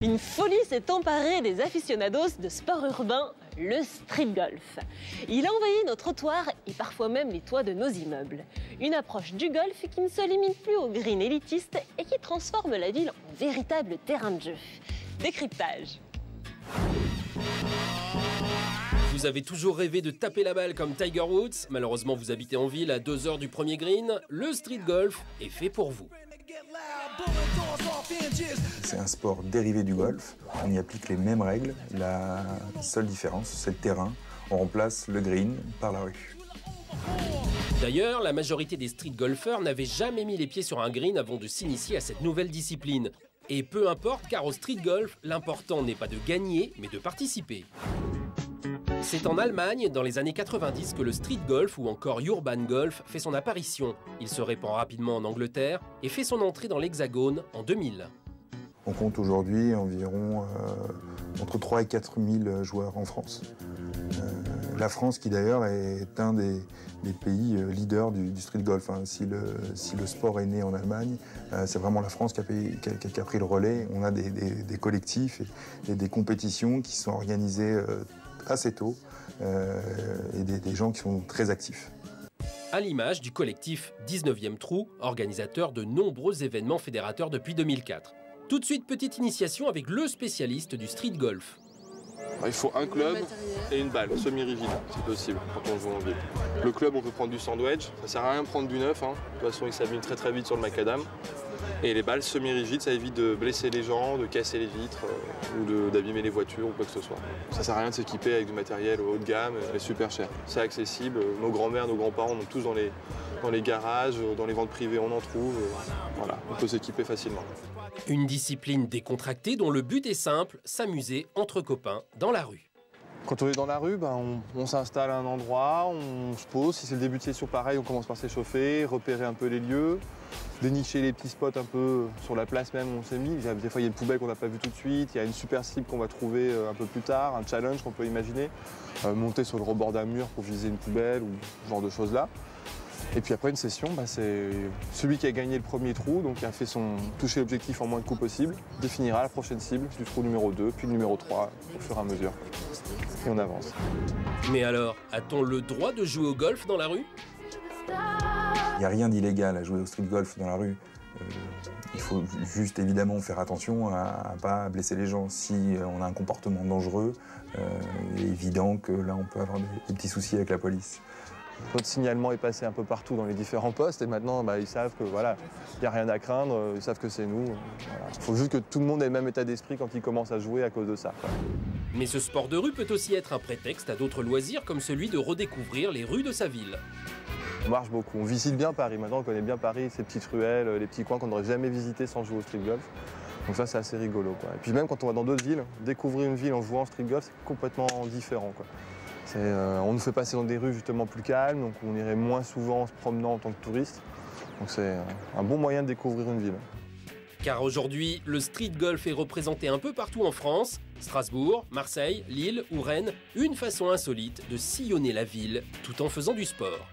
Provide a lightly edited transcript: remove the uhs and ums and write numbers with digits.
Une folie s'est emparée des aficionados de sport urbain, le street golf. Il a envahi nos trottoirs et parfois même les toits de nos immeubles. Une approche du golf qui ne se limite plus aux greens élitistes et qui transforme la ville en véritable terrain de jeu. Décryptage. Vous avez toujours rêvé de taper la balle comme Tiger Woods. Malheureusement, vous habitez en ville à 2 heures du premier green. Le street golf est fait pour vous. C'est un sport dérivé du golf. On y applique les mêmes règles. La seule différence, c'est le terrain. On remplace le green par la rue. D'ailleurs, la majorité des street golfeurs n'avaient jamais mis les pieds sur un green avant de s'initier à cette nouvelle discipline. Et peu importe, car au street golf, l'important n'est pas de gagner, mais de participer. C'est en Allemagne, dans les années 90, que le street golf ou encore urban golf fait son apparition. Il se répand rapidement en Angleterre et fait son entrée dans l'Hexagone en 2000. On compte aujourd'hui environ entre 3 et 4 000 joueurs en France. La France qui d'ailleurs est un des pays leaders du street golf. Si le sport est né en Allemagne, c'est vraiment la France qui a pris le relais. On a des collectifs et des compétitions qui sont organisées assez tôt et des gens qui sont très actifs. À l'image du collectif 19e Trou, organisateur de nombreux événements fédérateurs depuis 2004. Tout de suite, petite initiation avec le spécialiste du street golf. Il faut un club et une balle semi-rigide, si possible, quand on joue en ville. Le club, on peut prendre du sandwich, ça sert à rien de prendre du neuf, De toute façon, il s'abîme très vite sur le macadam. Et les balles semi-rigides, ça évite de blesser les gens, de casser les vitres ou d'abîmer les voitures ou quoi que ce soit. Ça sert à rien de s'équiper avec du matériel haut de gamme et super cher. C'est accessible, nos grands-mères, nos grands-parents en ont tous dans les garages, dans les ventes privées, on en trouve. Voilà, on peut s'équiper facilement. Une discipline décontractée dont le but est simple, s'amuser entre copains dans la rue. Quand on est dans la rue, on s'installe à un endroit, on se pose. Si c'est le début de session, pareil, on commence par s'échauffer, repérer un peu les lieux, dénicher les petits spots un peu sur la place même où on s'est mis. Des fois, il y a une poubelle qu'on n'a pas vue tout de suite, il y a une super cible qu'on va trouver un peu plus tard, un challenge qu'on peut imaginer, monter sur le rebord d'un mur pour viser une poubelle ou ce genre de choses-là. Et puis après une session, c'est celui qui a gagné le premier trou, donc qui a fait toucher l'objectif en moins de coups possible, définira la prochaine cible du trou numéro 2, puis le numéro 3, au fur et à mesure. Et on avance. Mais alors, a-t-on le droit de jouer au golf dans la rue ? Il n'y a rien d'illégal à jouer au street golf dans la rue. Il faut juste évidemment faire attention à ne pas blesser les gens. Si on a un comportement dangereux, il est évident que là on peut avoir des petits soucis avec la police. Notre signalement est passé un peu partout dans les différents postes et maintenant ils savent que voilà, il n'y a rien à craindre, ils savent que c'est nous. Voilà. Il faut juste que tout le monde ait le même état d'esprit quand il commence à jouer à cause de ça. Mais ce sport de rue peut aussi être un prétexte à d'autres loisirs comme celui de redécouvrir les rues de sa ville. On marche beaucoup, on visite bien Paris. Maintenant on connaît bien Paris, ces petites ruelles, les petits coins qu'on n'aurait jamais visités sans jouer au street golf. Donc ça c'est assez rigolo. Et puis même quand on va dans d'autres villes, découvrir une ville en jouant au street golf c'est complètement différent. On nous fait passer dans des rues justement plus calmes, donc on irait moins souvent en se promenant en tant que touriste. Donc c'est un bon moyen de découvrir une ville. Car aujourd'hui, le street golf est représenté un peu partout en France. Strasbourg, Marseille, Lille ou Rennes, une façon insolite de sillonner la ville tout en faisant du sport.